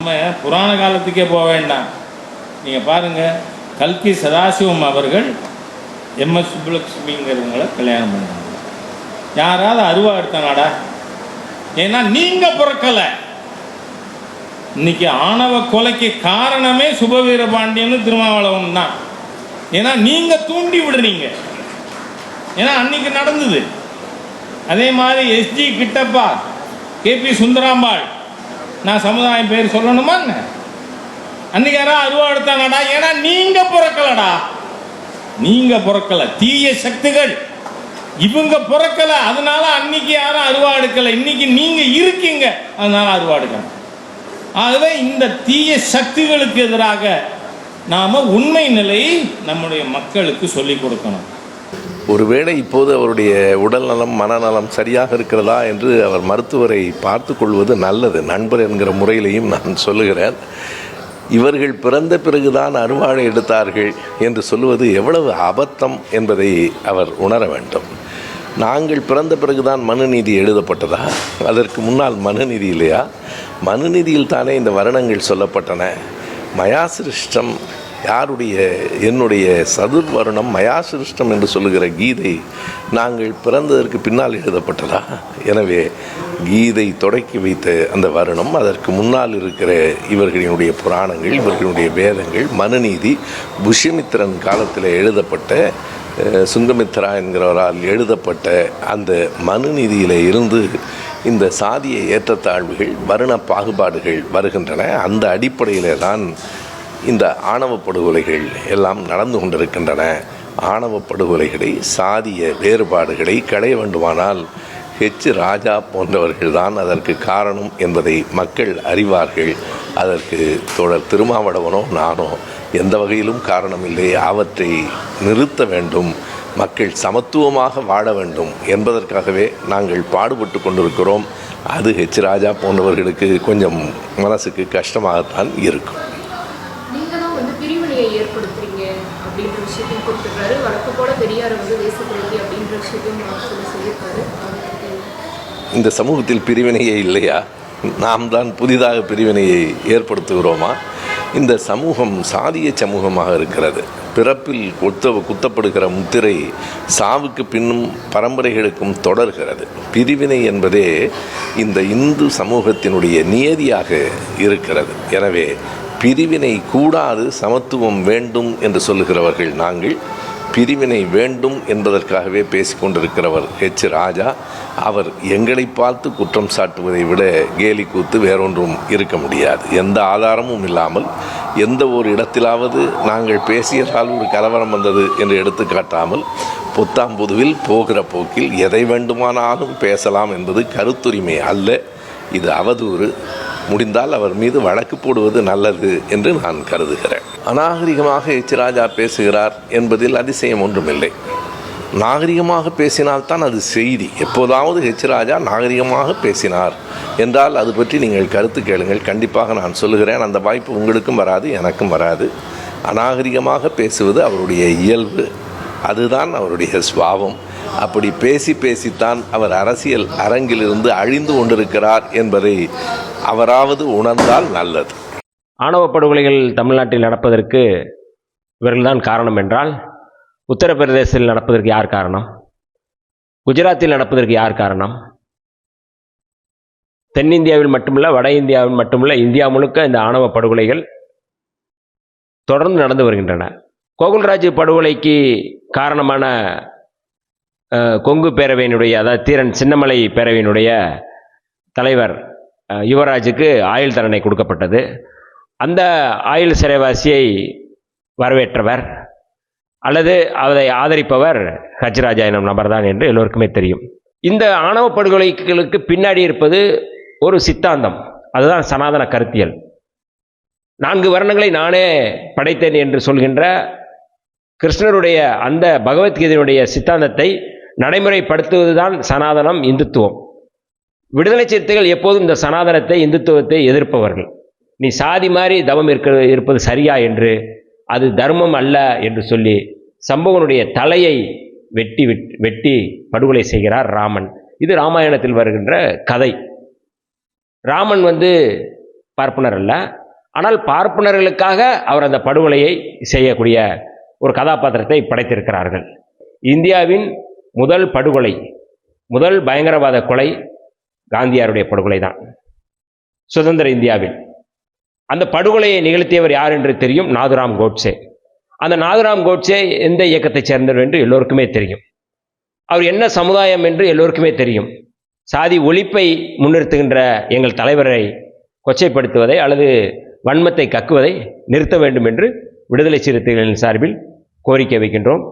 நம்ம புராண காலத்துக்கே போக வேண்டாம். நீங்கள் பாருங்கள், கல்கி சதாசிவம் அவர்கள் எம்எஸ் சுப்புலட்சுமிங்கிறவங்களை கல்யாணம் பண்ணாங்க. யாராவது அருவா எடுத்தானாடா? ஏன்னா நீங்கள் பிறக்கலை. இன்னைக்கு ஆணவ கொலைக்கு காரணமே சுபவீர பாண்டியன்னு திருமாவளவன் தான். ஏன்னா நீங்கள் தூண்டி விடுறீங்க. ஏன்னா அன்னைக்கு நடந்தது. அதே மாதிரி எஸ்ஜி கிட்டப்பா, கேபி சுந்தராம்பாள், நான் சமுதாயம் பேர் சொல்லணுமா? அன்னைக்கு யாராவது அருவா எடுத்தாங்கடா? ஏன்னா நீங்க பிறக்கலடா, நீங்க பிறக்கல. தீய சக்திகள் இவங்க பிறக்கல, அதனால அன்னைக்கு யாரும் அருவா எடுக்கல. இன்னைக்கு நீங்க இருக்கீங்க, அதனால அருவா எடுக்கணும். ஆகவே இந்த தீய சக்திகளுக்கு எதிராக நாம உண்மை நிலையை நம்முடைய மக்களுக்கு சொல்லிக் கொடுக்கணும். ஒருவேளை இப்போது அவருடைய உடல் நலம் மனநலம் சரியாக இருக்கிறதா என்று அவர் மருத்துவரை பார்த்து கொள்வது நல்லது. நண்பர் என்கிற முறையிலையும் நான் சொல்லுகிறேன். இவர்கள் பிறந்த பிறகுதான் அருவாளை எடுத்தார்கள் என்று சொல்லுவது எவ்வளவு அபத்தம் என்பதை அவர் உணர வேண்டும். நாங்கள் பிறந்த பிறகுதான் மனுநீதி எழுதப்பட்டதா? அதற்கு முன்னால் மனுநீதி இல்லையா? மனுநீதியில் தானே இந்த வருணங்கள் சொல்லப்பட்டன. மயாசிருஷ்டம் யாருடைய? என்னுடைய சதுர்வருணம் மயாசிருஷ்டம் என்று சொல்லுகிற கீதை நாங்கள் பிறந்ததற்கு பின்னால் எழுதப்பட்டதா? எனவே கீதை தொடக்கி வைத்த அந்த வருணம், அதற்கு முன்னால் இருக்கிற இவர்களுடைய புராணங்கள், இவர்களுடைய வேதங்கள், மனுநீதி புஷ்யமித்திரன் காலத்தில் எழுதப்பட்ட, சுங்கமித்ரா என்கிறவரால் எழுதப்பட்ட அந்த மனுநீதியில் இருந்து இந்த சாதிய ஏற்றத்தாழ்வுகள், வருண பாகுபாடுகள் வருகின்றன. அந்த அடிப்படையில் தான் இந்த ஆணவ படுகொலைகள் எல்லாம் நடந்து கொண்டிருக்கின்றன. ஆணவ படுகொலைகளை, சாதிய வேறுபாடுகளை களைய வேண்டுமானால் ஹெச் ராஜா போன்றவர்கள் தான் அதற்கு காரணம் என்பதை மக்கள் அறிவார்கள். அதற்கு தோழர் திருமாவளவனோ நானோ எந்த வகையிலும் காரணமில்லை. அவற்றை நிறுத்த வேண்டும், மக்கள் சமத்துவமாக வாழ வேண்டும் என்பதற்காகவே நாங்கள் பாடுபட்டு கொண்டிருக்கிறோம். அது ஹெச் ராஜா போன்றவர்களுக்கு கொஞ்சம் மனசுக்கு கஷ்டமாகத்தான் இருக்கும். ஏற்படுத்துறீங்க அப்படின்ற விஷயத்தையும் கொடுத்துருக்காரு. வழக்கு போல பெரியார் தேசப்பிரதி அப்படின்ற விஷயத்தையும் சொல்லியிருக்காரு. இந்த சமூகத்தில் பிரிவினையே இல்லையா? நாம் தான் புதிதாக பிரிவினையை ஏற்படுத்துகிறோமா? இந்த சமூகம் சாதிய சமூகமாக இருக்கிறது. பிறப்பில் குத்தப்படுகிற முத்திரை சாவுக்கு பின்னும் பரம்பரைகளுக்கும் தொடர்கிறது. பிரிவினை என்பதே இந்த இந்து சமூகத்தினுடைய நியதியாக இருக்கிறது. எனவே பிரிவினை கூடாது, சமத்துவம் வேண்டும் என்று சொல்லுகிறவர்கள் நாங்கள். பிரிவினை வேண்டும் என்பதற்காகவே பேசிக்கொண்டிருக்கிறவர் ஹெச் ராஜா. அவர் எங்களை பார்த்து குற்றம் சாட்டுவதை விட கேலி கூத்து வேறொன்றும் இருக்க முடியாது. எந்த ஆதாரமும் இல்லாமல் எந்த ஒரு இடத்திலாவது நாங்கள் பேசியதால் ஒரு கலவரம் வந்தது என்று எடுத்துக்காட்டாமல் புத்தாம்புதுவில் போகிற போக்கில் எதை வேண்டுமானாலும் பேசலாம் என்பது கருத்துரிமை அல்ல, இது அவதூறு. முடிந்தால் அவர் மீது வழக்கு போடுவது நல்லது என்று நான் கருதுகிறேன். அநாகரிகமாக ஹெச் ராஜா பேசுகிறார் என்பதில் அதிசயம் ஒன்றுமில்லை. நாகரிகமாக பேசினால்தான் அது செய்தி. எப்போதாவது ஹெச் ராஜா நாகரிகமாக பேசினார் என்றால் அது பற்றி நீங்கள் கருத்து கேளுங்கள், கண்டிப்பாக நான் சொல்லுகிறேன். அந்த வாய்ப்பு உங்களுக்கும் வராது, எனக்கும் வராது. அநாகரிகமாக பேசுவது அவருடைய இயல்பு, அதுதான் அவருடைய சுபாவம். அப்படி பேசித்தான் அவர் அரசியல் அரங்கிலிருந்து அழிந்து கொண்டிருக்கிறார் என்பதை அவராவது உணர்ந்தால் நல்லது. ஆணவ படுகொலைகள் தமிழ்நாட்டில் நடப்பதற்கு இவர்கள்தான் காரணம் என்றால், உத்தரப்பிரதேசத்தில் நடப்பதற்கு யார் காரணம்? குஜராத்தில் நடப்பதற்கு யார் காரணம்? தென்னிந்தியாவில் மட்டுமல்ல, வட இந்தியாவில் மட்டுமல்ல, இந்தியா முழுக்க இந்த ஆணவ படுகொலைகள் தொடர்ந்து நடந்து வருகின்றன. கோகுல்ராஜ் படுகொலைக்கு காரணமான கொங்கு பேரவையினுடைய, அதாவது தீரன் சின்னமலை பேரவையினுடைய தலைவர் யுவராஜுக்கு ஆயுள் தண்டனை கொடுக்கப்பட்டது. அந்த ஆயுள் சிறைவாசியை வரவேற்றவர் அல்லது அதை ஆதரிப்பவர் ஹெச் ராஜா எனும் நபர்தான் என்று எல்லோருக்குமே தெரியும். இந்த ஆணவ படுகொலைகளுக்கு பின்னாடி இருப்பது ஒரு சித்தாந்தம், அதுதான் சனாதன கருத்தியல். 4 வர்ணங்களை நானே படைத்தேன் என்று சொல்கின்ற கிருஷ்ணருடைய அந்த பகவத்கீதையினுடைய சித்தாந்தத்தை நடைமுறைப்படுத்துவதுதான் சனாதனம், இந்துத்துவம். விடுதலை சிறுத்தைகள் எப்போதும் இந்த சனாதனத்தை, இந்துத்துவத்தை எதிர்ப்பவர்கள். நீ சாதி மாதிரி தவம் இருப்பது சரியா என்று, அது தர்மம் அல்ல என்று சொல்லி சம்பவனுடைய தலையை வெட்டி படுகொலை செய்கிறார் ராமன். இது ராமாயணத்தில் வருகின்ற கதை. ராமன் பார்ப்பனர் அல்ல. ஆனால் பார்ப்பனர்களுக்காக அவர் அந்த படுகொலையை செய்யக்கூடிய ஒரு கதாபாத்திரத்தை படைத்திருக்கிறார்கள். இந்தியாவின் முதல் படுகொலை, முதல் பயங்கரவாத கொலை காந்தியாருடைய படுகொலை தான் சுதந்திர இந்தியாவில். அந்த படுகொலையை நிகழ்த்தியவர் யார் என்று தெரியும், நாதுராம் கோட்சே. அந்த நாதுராம் கோட்சே எந்த இயக்கத்தைச் சேர்ந்தவர் என்று எல்லோருக்குமே தெரியும். அவர் என்ன சமுதாயம் என்று எல்லோருக்குமே தெரியும். சாதி ஒழிப்பை முன்னிறுத்துகின்ற எங்கள் தலைவரை கொச்சைப்படுத்துவதை அல்லது வன்மத்தை கக்குவதை நிறுத்த வேண்டும் என்று விடுதலை சிறுத்தைகளின் சார்பில் கோரிக்கை வைக்கின்றோம்.